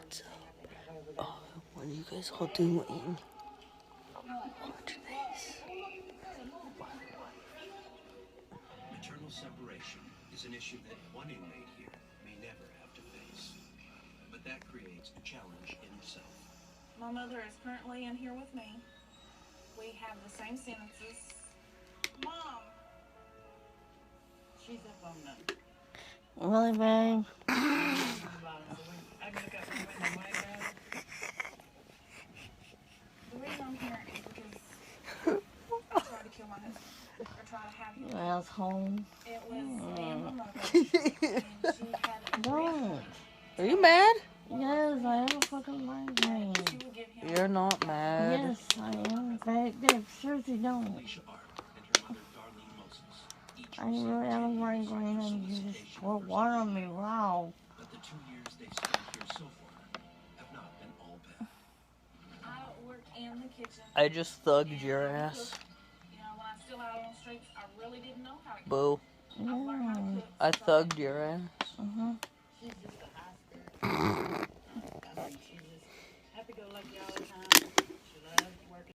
What's up? Oh, what are you guys all doing? Watch this. Maternal separation is an issue that one inmate here may never have to face. But that creates a challenge in itself. My mother is currently in here with me. We have the same sentences. Mom! She's up on them. Really, babe? The reason I'm here is because I tried to kill my husband. I tried to have him. Asshole. It was me and my mother. And she had a Don't. Are you mad? Yes, I am fucking mad. She would give him. You're not mad. Yes, I am. Babe, seriously, don't. Alicia Art and her mother Darlene Moses each I really am a migraine and you just pour water on me. Wow. but the 2 years they've spent here so far have not been all bad. I worked in the kitchen. I just thugged your ass. You know, when I was still out on the streets, I really didn't know how to cook. Boo. I learned how to cook. I thugged your ass. Uh-huh. She's just